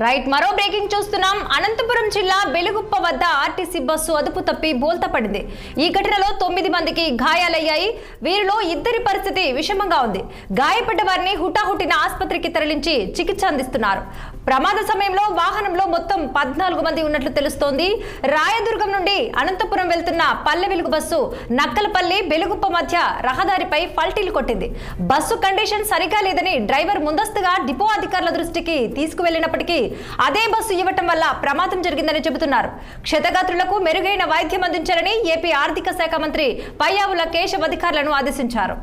Right మరో breaking చూస్తున్నాం. అనంతపురం జిల్లా బెలుగుప్ప వద్ద ఆర్టీసీ బస్సు అదుపు తప్పి బోల్తా పడింది. ఈ ఘటనలో 9 మందికి గాయాలయ్యాయి. వీరిలో 2 పరిస్థితి విషమంగా ఉంది. గాయపడ్డ వారిని హుటాహుటిన ఆసుపత్రికి తరలించి చికిత్స అందిస్తున్నారు. ప్రమాద సమయంలో వాహనంలో మొత్తం 14 మంది ఉన్నట్లు తెలుస్తోంది. రాయదుర్గం నుండి అనంతపురం వెళ్తున్న పల్లె వెలుగు బస్సు నక్కలపల్లి బెలుగుప్ప మధ్య రహదారిపై పల్టీలు కొట్టింది. బస్సు కండిషన్ సరిగా లేదని డ్రైవర్ ముందస్తుగా డిపో అధికారుల దృష్టికి తీసుకువెళ్లినప్పటికీ అదే బస్సు ఇవ్వటం వల్ల ప్రమాదం జరిగిందని చెబుతున్నారు. క్షతగాత్రులకు మెరుగైన వైద్యం అందించాలని ఏపీ ఆర్థిక శాఖ మంత్రి పయ్యావుల కేశవ్ అధికారులను ఆదేశించారు.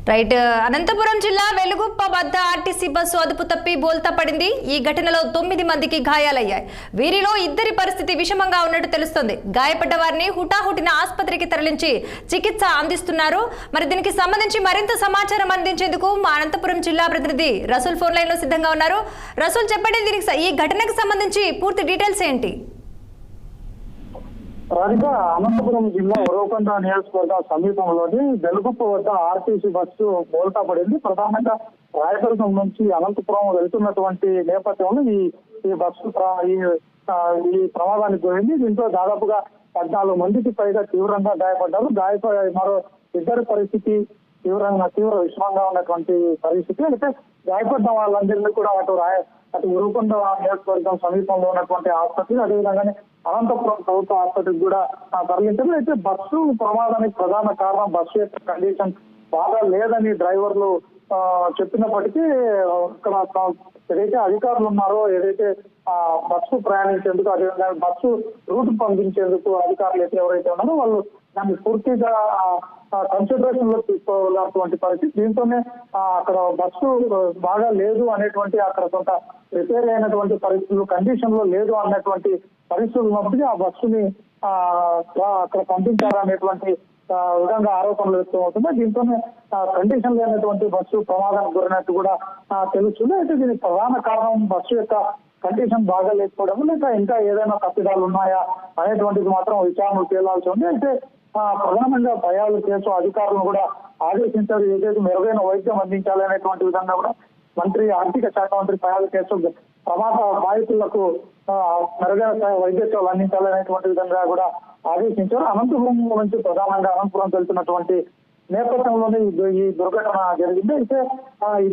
రైట్ అనంతపురం జిల్లా వెలుగుప్ప వద్ద ఆర్టీసీ బస్సు అదుపు తప్పి బోల్తా పడింది. ఈ ఘటనలో 9 మందికి గాయాలయ్యాయి. వీరిలో 2 పరిస్థితి విషమంగా ఉన్నట్టు తెలుస్తోంది. గాయపడ్డ వారిని హుటాహుటిన ఆసుపత్రికి తరలించి చికిత్స అందిస్తున్నారు. మరి దీనికి సంబంధించి మరింత సమాచారం అందించేందుకు మా అనంతపురం జిల్లా ప్రతినిధి రసూల్ ఫోన్ లైన్ లో సిద్ధంగా ఉన్నారు. రసూల్ చెప్పండి, దీనికి ఈ ఘటనకు సంబంధించి పూర్తి డీటెయిల్స్ ఏంటి? రాధిక, అనంతపురం జిల్లా ఉరవకొండ నియోజకవర్గ సమీపంలోని బెలుగుప్ప వద్ద ఆర్టీసీ బస్సు బోల్తా పడింది. ప్రధానంగా రాయదుర్గం నుంచి అనంతపురం వెళ్తున్నటువంటి నేపథ్యంలో ఈ బస్సు ఈ ప్రమాదానికి గురైంది. దీంతో దాదాపుగా 14 మందికి పైగా తీవ్రంగా గాయపడ్డారు. గాయపడే మరో 2 పరిస్థితి తీవ్ర విషమంగా ఉన్నటువంటి పరిస్థితి. అయితే గాయపడ్డ వాళ్ళందరినీ కూడా అటు ఉరవకొండ నియోజకవర్గం సమీపంలో ఉన్నటువంటి ఆసుపత్రి, అదేవిధంగానే అనంతపురం ప్రభుత్వ ఆసుపత్రికి కూడా తరలించారు. అయితే బస్సు ప్రమాదానికి ప్రధాన కారణం బస్సు యొక్క కండిషన్ బాగా లేదని డ్రైవర్లు చెప్పినప్పటికీ ఇక్కడ ఏదైతే అధికారులు ఉన్నారో, ఏదైతే బస్సు ప్రయాణించేందుకు, అదేవిధంగా బస్సు రూట్ పంపించేందుకు అధికారులు అయితే ఎవరైతే ఉన్నారో వాళ్ళు దాన్ని పూర్తిగా కన్సిడరేషన్ లో తీసుకోవాల్సినటువంటి పరిస్థితి. దీంతోనే అక్కడ బస్సు బాగా లేదు అనేటువంటి, అక్కడ కొంత రిపేర్ అయినటువంటి పరిస్థితులు, కండిషన్ లో లేదు అన్నటువంటి పరిస్థితులు ఉన్నప్పటికీ ఆ బస్సుని అక్కడ పంపించారనేటువంటి విధంగా ఆరోపణలు వ్యక్తమవుతుంది. దీంతోనే కండిషన్ లేనటువంటి బస్సు ప్రమాదానికి గురైనట్టు కూడా తెలుస్తుంది. అయితే దీనికి ప్రధాన కారణం బస్సు యొక్క కండిషన్ బాగా లేకపోవడం, లేక ఇంకా ఏదైనా తప్పిదాలు ఉన్నాయా అనేటువంటిది మాత్రం విచారణలు తేలాల్సి ఉంది. అయితే ప్రధానంగా పయ్యావుల కేశవ్ అధికారులను కూడా ఆదేశించారు. ఏదైతే మెరుగైన వైద్యం అందించాలి అనేటువంటి విధంగా కూడా మంత్రి ఆర్థిక శాఖ మంత్రి పయ్యావుల కేశవ్ ప్రమాద బాధితులకు మెరుగైన వైద్య సేవలు అందించాలనేటువంటి విధంగా కూడా ఆదేశించారు. అనంతపురం నుంచి ప్రధానంగా అనంతపురం వెళ్తున్నటువంటి నేపథ్యంలోనే ఈ దుర్ఘటన జరిగింది. అయితే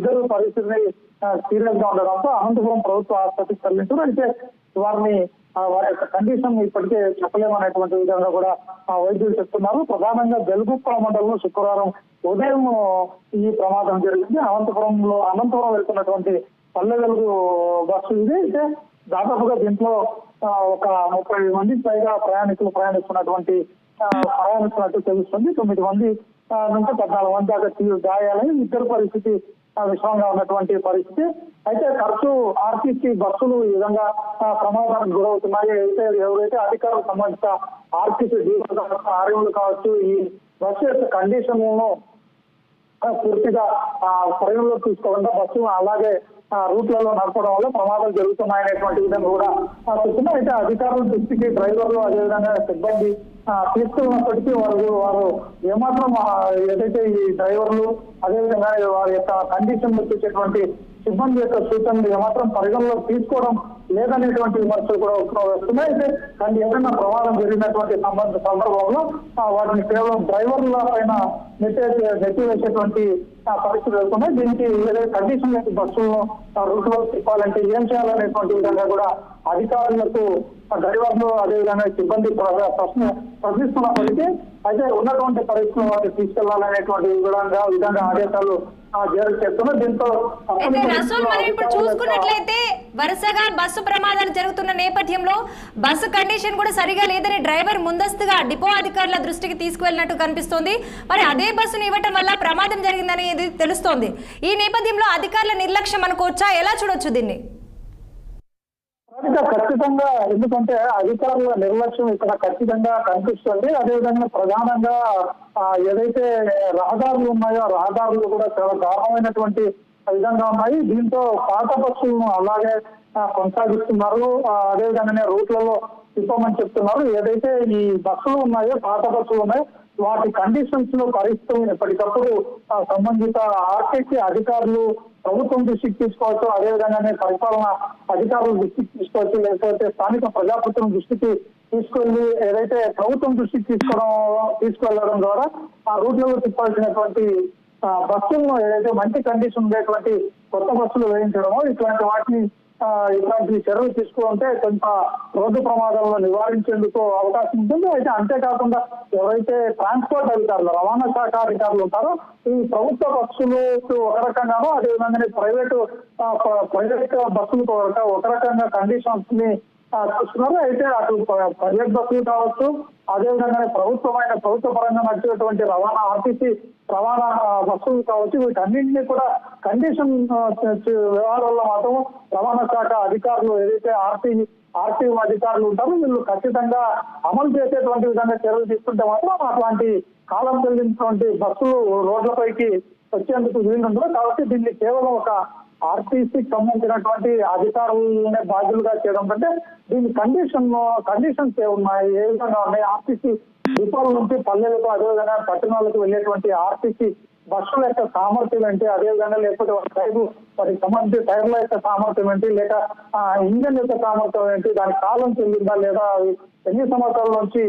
2 పరిస్థితిని సీరియస్ గా ఉండడంతో అనంతపురం ప్రభుత్వ ఆసుపత్రికి తరలించారు. అయితే వారి యొక్క కండిషన్ ఇప్పటికే చెప్పలేమనేటువంటి విధంగా కూడా వైద్యులు చెప్తున్నారు. ప్రధానంగా బెలుగుప్ప మండలంలో శుక్రవారం ఉదయం ఈ ప్రమాదం జరిగింది. అనంతపురం వెళ్తున్నటువంటి పల్లె వెలుగు బస్సు ఇది. అయితే దాదాపుగా దీంట్లో ఒక 30 మందికి పైగా ప్రయాణిస్తున్నట్టు తెలుస్తుంది. 9 మంది నుంచి 14 మంది దాకా గాయాలని, 2 పరిస్థితి విషమంగా ఉన్నటువంటి పరిస్థితి. అయితే ఖర్చు ఆర్టీసీ బస్సులు ఈ విధంగా ప్రమాదానికి గురవుతున్నాయి. అయితే ఎవరైతే అధికారులకు సంబంధించిన ఆర్టీసీ డీలర్లు కావచ్చు, ఆర్ఎంలు కావచ్చు, ఈ బస్సు యొక్క కండిషన్ పూర్తిగా పరిగణలో తీసుకోకుండా బస్సు అలాగే రూట్లలో నడపడం వల్ల ప్రమాదాలు జరుగుతున్నాయనేటువంటి విధంగా కూడా చెప్తున్నారు. అయితే అధికారుల దృష్టికి డ్రైవర్లు, అదేవిధంగా సిబ్బంది తీసుకున్నప్పటికీ వారు ఏమాత్రం ఏదైతే ఈ డ్రైవర్లు, అదేవిధంగా వారి యొక్క కండిషన్ చూసేటువంటి సిబ్బంది యొక్క సూచనలు ఏమాత్రం పరిగణలో తీసుకోవడం లేదనేటువంటి విమర్శలు కూడా వస్తున్నాయి. అయితే కానీ ఏదైనా ప్రమాదం జరిగినటువంటి సందర్భంలో వాటిని కేవలం డ్రైవర్ల పైన నెట్టివేసేటువంటి పరిస్థితులు వస్తున్నాయి. దీనికి ఏదైతే కండిషన్ లేని బస్సులను రూట్ లో తిప్పాలంటే ఏం చేయాలనేటువంటి విధంగా కూడా అధికారులకు డ్రైవర్లు, అదేవిధంగా సిబ్బంది ప్రశ్నిస్తున్నప్పటికీ అయితే ఉన్నటువంటి పరిస్థితులు వాటిని తీసుకెళ్లాలనేటువంటి విధంగా ఆదేశాలు జారీ చేస్తున్నారు. దీంతో ఇప్పుడు చూసుకున్నట్లయితే వరుసగా బస్సు ప్రమాదాలు జరుగుతున్న నేపథ్యంలో బస్సు కండిషన్ కూడా సరిగా లేదని డ్రైవర్ ముందస్తుగా డిపో అధికారుల దృష్టికి తీసుకువెళ్ళినట్టు కనిపిస్తోంది. మరి అదే బస్సును ఇవ్వటం వల్ల ప్రమాదం జరిగిందని తెలుస్తోంది. ఈ నేపథ్యంలో అధికారుల నిర్లక్ష్యం అనుకోవచ్చా? ఎలా చూడొచ్చు దీన్ని? కవిత ఖచ్చితంగా, ఎందుకంటే అధికారుల నిర్లక్ష్యం ఇక్కడ ఖచ్చితంగా కనిపిస్తుంది. అదేవిధంగా ప్రధానంగా ఏదైతే రహదారులు ఉన్నాయో రహదారులు కూడా చాలా దారుణమైనటువంటి విధంగా ఉన్నాయి. దీంతో పాత బస్సులను అలాగే కొనసాగిస్తున్నారు. అదేవిధంగానే రూట్లలో తిప్పమని చెప్తున్నారు. ఏదైతే ఈ బస్సులు ఉన్నాయో పాత బస్సులు ఉన్నాయో వాటి కండిషన్స్ లో పరిస్థితులు ఎప్పటికప్పుడు సంబంధిత ఆర్టీసీ అధికారులు ప్రభుత్వం దృష్టికి తీసుకోవచ్చు. అదేవిధంగానే పరిపాలన అధికారుల దృష్టికి తీసుకోవచ్చు, లేకపోతే స్థానిక ప్రజాప్రతినిధుల దృష్టికి తీసుకెళ్లి ఏదైతే ప్రభుత్వం దృష్టికి తీసుకెళ్లడం ద్వారా ఆ రూట్లలో తిప్పాల్సినటువంటి బస్సులను ఏదైతే మంచి కండిషన్ ఉండేటువంటి కొత్త బస్సులు వేయించడమో ఇట్లాంటి చర్యలు తీసుకుంటే కొంత రోడ్డు ప్రమాదాలను నివారించేందుకు అవకాశం ఉంటుంది. అయితే అంతేకాకుండా ఎవరైతే ట్రాన్స్పోర్ట్ అధికారులు, రవాణా శాఖ అధికారులు ఉంటారో ఈ ప్రభుత్వ బస్సులు ఒక రకంగానో అదేవిధంగా ప్రైవేట్ బస్సులకు ఒక రకంగా కండిషన్స్ ని చూస్తున్నారు. అయితే అటు ప్రైవేట్ బస్సులు కావచ్చు, అదేవిధంగా ప్రభుత్వ పరంగా నడిచేటువంటి రవాణా ఆర్టీసీ రవాణా బస్సులు కావచ్చు, వీటన్నింటినీ కూడా కండిషన్ వ్యవహారాల్లో మాత్రం రవాణా శాఖ అధికారులు ఏదైతే ఆర్టీఓ అధికారులు ఉంటారో వీళ్ళు ఖచ్చితంగా అమలు చేసేటువంటి విధంగా చర్యలు తీసుకుంటే మాత్రం అట్లాంటి కాలం చెల్లినటువంటి బస్సులు రోడ్లపైకి వచ్చేందుకు వీలుండదు. కాబట్టి దీన్ని కేవలం ఒక ఆర్టీసీకి సంబంధించినటువంటి అధికారులనే బాధ్యులుగా చేయడం కంటే దీని కండిషన్స్ ఏమున్నాయి, ఏ విధంగా ఉన్నాయి, ఆర్టీసీ డిపోల నుంచి పల్లెలకు అదేవిధంగా పట్టణాలకు వెళ్ళేటువంటి ఆర్టీసీ బస్సుల యొక్క సామర్థ్యం ఏంటి, అదేవిధంగా లేకపోతే వాటికి సంబంధించి టైర్ల యొక్క సామర్థ్యం ఏంటి, లేక ఇంజన్ యొక్క సామర్థ్యం ఏంటి, దాని కాలం చెల్లిందా లేదా, ఎన్ని సంవత్సరాల నుంచి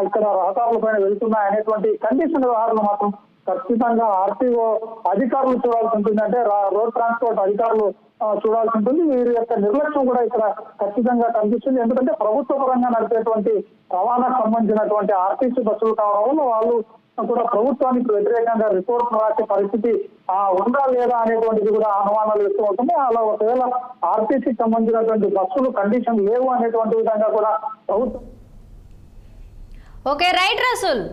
ఇక్కడ రహదారుల పైన వెళ్తున్నాయి అనేటువంటి కండిషన్ వ్యవహారాలు మాత్రం ఖచ్చితంగా ఆర్టీఓ అధికారులు చూడాల్సి ఉంటుంది. అంటే రోడ్ ట్రాన్స్పోర్ట్ అధికారులు చూడాల్సి ఉంటుంది. వీరి యొక్క నిర్లక్ష్యం కూడా ఇక్కడ ఖచ్చితంగా కనిపిస్తుంది. ఎందుకంటే ప్రభుత్వ పరంగా నడిపేటువంటి రవాణాకు సంబంధించినటువంటి ఆర్టీసీ బస్సులు కావడం వల్ల వాళ్ళు కూడా ప్రభుత్వానికి వ్యతిరేకంగా రిపోర్ట్ రాసే పరిస్థితి ఉందా లేదా అనేటువంటిది కూడా అనుమానాలు వ్యక్తం అవుతుంది. అలా ఒకవేళ ఆర్టీసీకి సంబంధించినటువంటి బస్సులు కండిషన్ లేవు అనేటువంటి విధంగా కూడా ప్రభుత్వం. Okay, right Rasool.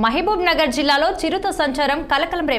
Mahabubnagar జిల్లాలో చిరుత సంచారం కలకలం రేపు.